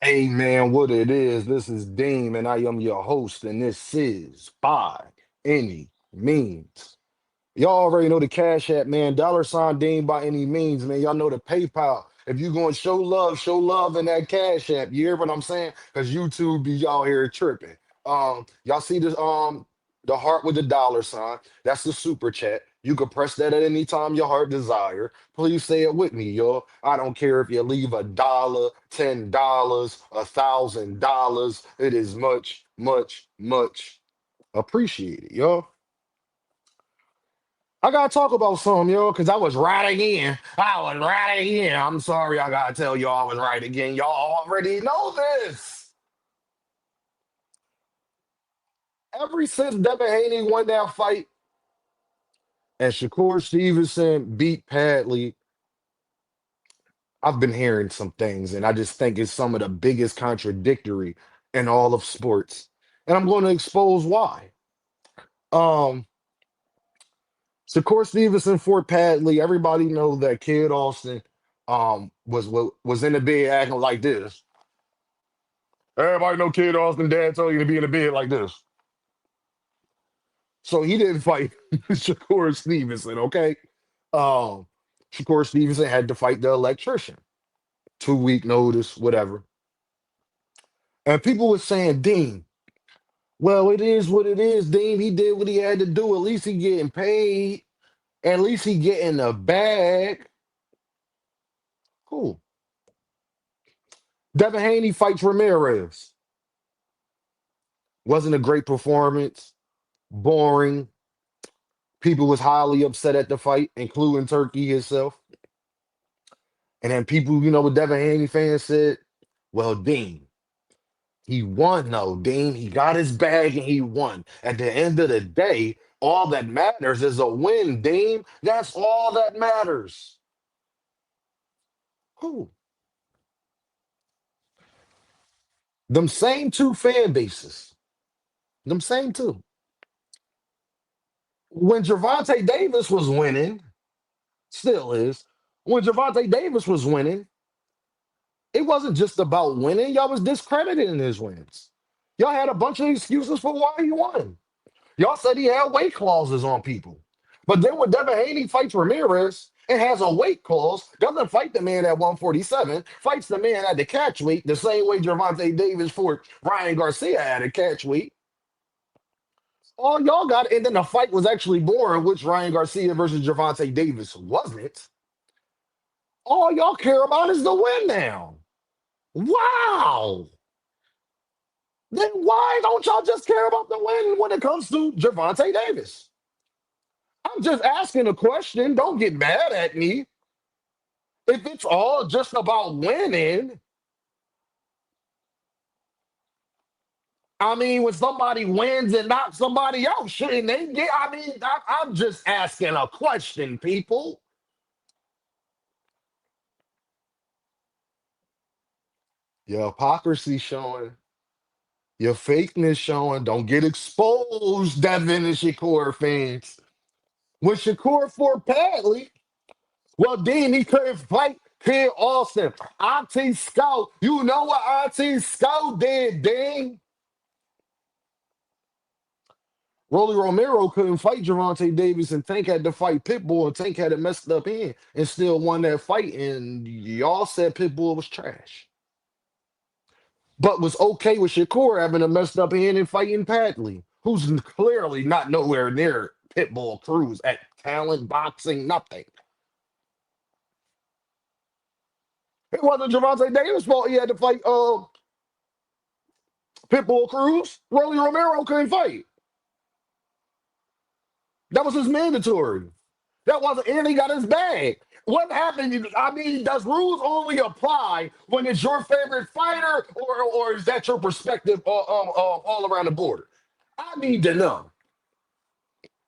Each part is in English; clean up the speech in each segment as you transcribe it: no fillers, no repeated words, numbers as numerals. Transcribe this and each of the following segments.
Hey man, what it is? This is Dean, and I am your host, and this is By Any Means. Y'all already know the Cash App, man. $ Dean by any means, man. Y'all know the PayPal. If you going to show love in that Cash App. You hear what I'm saying? Because YouTube be y'all here tripping. Y'all see this? The heart with the $. That's the super chat. You can press that at any time your heart desire. Please say it with me, y'all. I don't care if you leave $1, $10, $1,000. It is much, much, much appreciated, y'all. I gotta talk about some, yo, because I was right again. I was right again. I'm sorry, I gotta tell y'all I was right again. Y'all already know this. Ever since Devin Haney won that fight and Shakur Stevenson beat Padley, I've been hearing some things, and I just think it's some of the biggest contradictory in all of sports. And I'm going to expose why. Um, Shakur Stevenson for Padley. Everybody know that Kid Austin was in the bed acting like this. Everybody know Kid Austin dad told you to be in the bed like this. So he didn't fight Shakur Stevenson, okay? Um, Shakur Stevenson had to fight the electrician. 2 week notice, whatever. And people were saying, Dean, well, it is what it is, Dean. He did what he had to do. At least he getting paid. At least he getting a bag. Cool. Devin Haney fights Ramirez. Wasn't a great performance. Boring. People was highly upset at the fight, including Turkey himself. And then people, what Devin Haney fans said, well, Dean, he won, though, Dean. He got his bag and he won. At the end of the day, all that matters is a win, Dean. That's all that matters. Cool. Them same two fan bases. Them same two. When Gervonta Davis was winning, still is, when Gervonta Davis was winning, it wasn't just about winning. Y'all was discrediting his wins. Y'all had a bunch of excuses for why he won. Y'all said he had weight clauses on people. But then when Devin Haney fights Ramirez and has a weight clause, doesn't fight the man at 147, fights the man at the catch weight, the same way Gervonta Davis fought Ryan Garcia at a catch weight. All y'all got, and then the fight was actually boring, which Ryan Garcia versus Gervonta Davis wasn't. All y'all care about is the win now. Wow. Then why don't y'all just care about the win when it comes to Gervonta Davis? I'm just asking a question. Don't get mad at me. If it's all just about winning, I mean, when somebody wins and knocks somebody out, shouldn't they get? I'm just asking a question, people. Your hypocrisy showing, your fakeness showing. Don't get exposed, Devin and Shakur fans. When Shakur fought Padley, well, then he couldn't fight Kid Austin. Auntie Scout, you know what Auntie Scout did, Dean? Rolly Romero couldn't fight Gervonta Davis, and Tank had to fight Pitbull, and Tank had it messed up in and still won that fight. And y'all said Pitbull was trash, but was okay with Shakur having a messed up hand and fighting Padley, who's clearly not nowhere near Pitbull Cruz at talent, boxing, nothing. It wasn't Gervonta Davis' fault he had to fight Pitbull Cruz. Rolly Romero couldn't fight. That was his mandatory. That wasn't, and he got his bag. What happened? I mean, does rules only apply when it's your favorite fighter, or is that your perspective all around the border? I need to know.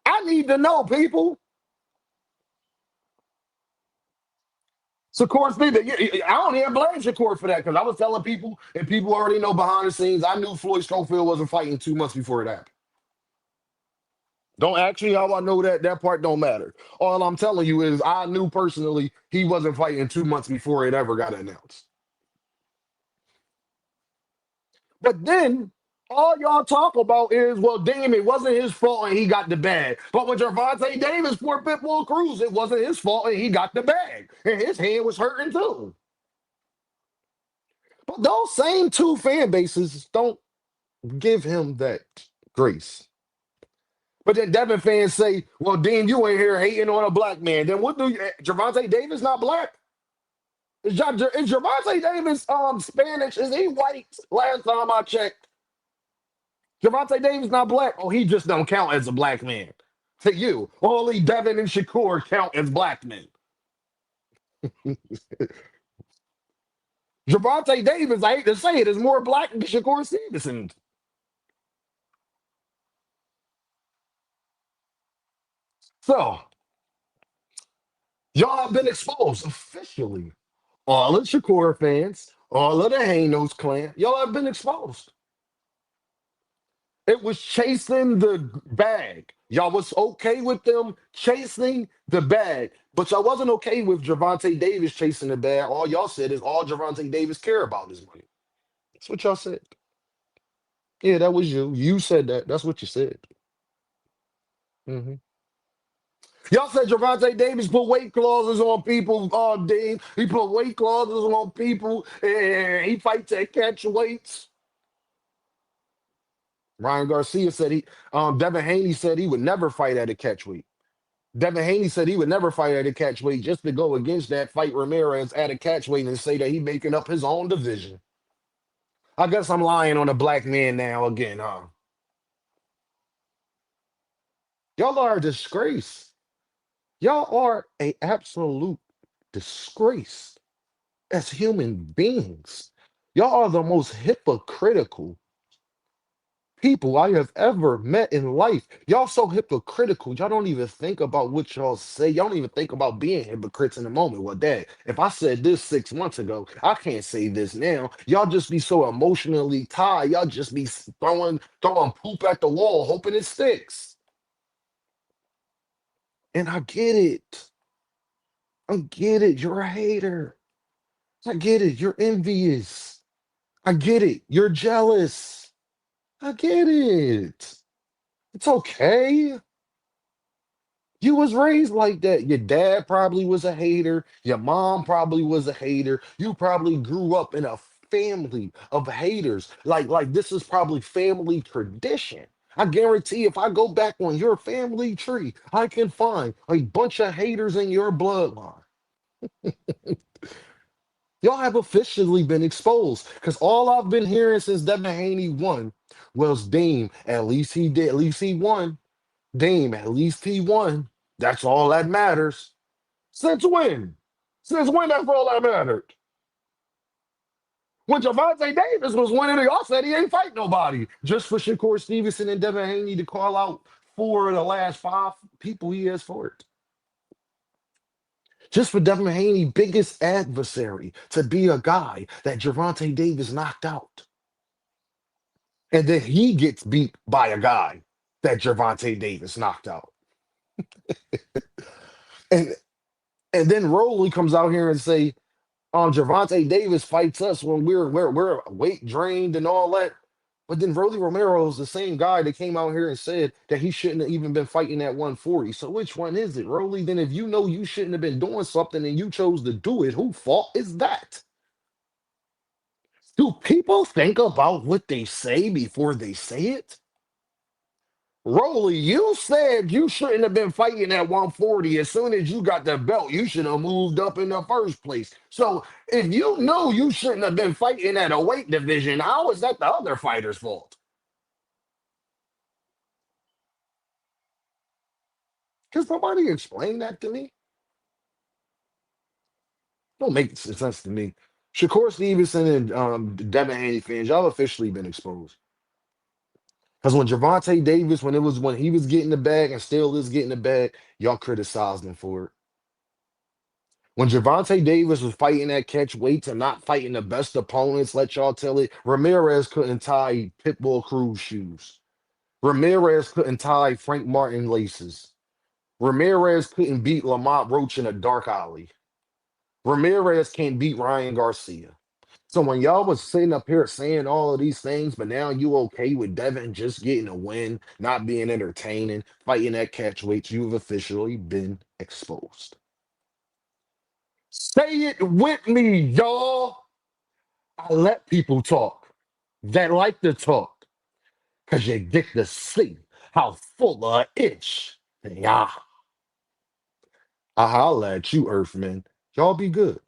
I need to know, people. Shakur Stevenson, I don't even blame Shakur for that because I was telling people, and people already know behind the scenes. I knew Floyd Schofield wasn't fighting 2 months before it happened. Don't ask me how I know that. That part don't matter. All I'm telling you is I knew personally he wasn't fighting 2 months before it ever got announced. But then all y'all talk about is, well, damn, it wasn't his fault and he got the bag. But when Gervonta Davis for Pitbull Cruz, it wasn't his fault and he got the bag. And his hand was hurting too. But those same two fan bases don't give him that grace. But then Devin fans say, well, Dean, you ain't here hating on a black man. Then what do you, Gervonta Davis not black? Is Gervonta Davis Spanish? Is he white? Last time I checked. Gervonta Davis not black. Oh, he just don't count as a black man. To you, only Devin and Shakur count as black men. Gervonta Davis, I hate to say it, is more black than Shakur Stevenson. So, y'all have been exposed officially. All of the Shakur fans, all of the Hanos clan, y'all have been exposed. It was chasing the bag. Y'all was okay with them chasing the bag, but y'all wasn't okay with Gervonta Davis chasing the bag. All y'all said is all Gervonta Davis care about is money. That's what y'all said. Yeah, that was you. You said that. That's what you said. Hmm. Y'all said Gervonta Davis put weight clauses on people all day. He put weight clauses on people and he fights at catch weights. Ryan Garcia said Devin Haney said he would never fight at a catch weight. Devin Haney said he would never fight at a catch weight just to go against that, fight Ramirez at a catch weight and say that he making up his own division. I guess I'm lying on a black man now again, huh? Y'all are a disgrace. Y'all are a absolute disgrace as human beings. Y'all are the most hypocritical people I have ever met in life. Y'all so hypocritical. Y'all don't even think about what y'all say. Y'all don't even think about being hypocrites in the moment. Well, dad, if I said this 6 months ago, I can't say this now. Y'all just be so emotionally tied. Y'all just be throwing poop at the wall, hoping it sticks. And I get it. I get it. You're a hater. I get it. You're envious. I get it. You're jealous. I get it. It's okay. You was raised like that. Your dad probably was a hater. Your mom probably was a hater. You probably grew up in a family of haters. Like this is probably family tradition. I guarantee if I go back on your family tree, I can find a bunch of haters in your bloodline. Y'all have officially been exposed because all I've been hearing since Devin Haney won was Dame. At least he did. At least he won. Dame. At least he won. That's all that matters. Since when? Since when that's all that mattered? When Gervonta Davis was winning, y'all said he ain't fight nobody. Just for Shakur Stevenson and Devin Haney to call out four of the last five people he has fought. Just for Devin Haney, biggest adversary, to be a guy that Gervonta Davis knocked out. And then he gets beat by a guy that Gervonta Davis knocked out. And and then Rowley comes out here and say, Gervonta Davis fights us when we're weight drained and all that. But then Rolly Romero is the same guy that came out here and said that he shouldn't have even been fighting at 140. So which one is it, Rolly? Then if you know you shouldn't have been doing something and you chose to do it, who fault is that? Do people think about what they say before they say it? Rolly, you said you shouldn't have been fighting at 140. As soon as you got the belt, you should have moved up in the first place. So if you knew you shouldn't have been fighting at a weight division, how is that the other fighter's fault? Because nobody explained that to me. Don't make sense to me. Shakur Stevenson and Devin Haney fans, y'all officially been exposed. Because when Gervonta Davis, when he was getting the bag and still is getting the bag, y'all criticized him for it. When Gervonta Davis was fighting that catch weights and not fighting the best opponents, let y'all tell it, Ramirez couldn't tie Pitbull Cruz shoes. Ramirez couldn't tie Frank Martin laces. Ramirez couldn't beat Lamont Roach in a dark alley. Ramirez can't beat Ryan Garcia. So when y'all was sitting up here saying all of these things, but now you okay with Devin just getting a win, not being entertaining, fighting at catchweights, you've officially been exposed. Say it with me, y'all. I let people talk that like to talk because you get to see how full of ish they are. I holla at you, Earthmen. Y'all be good.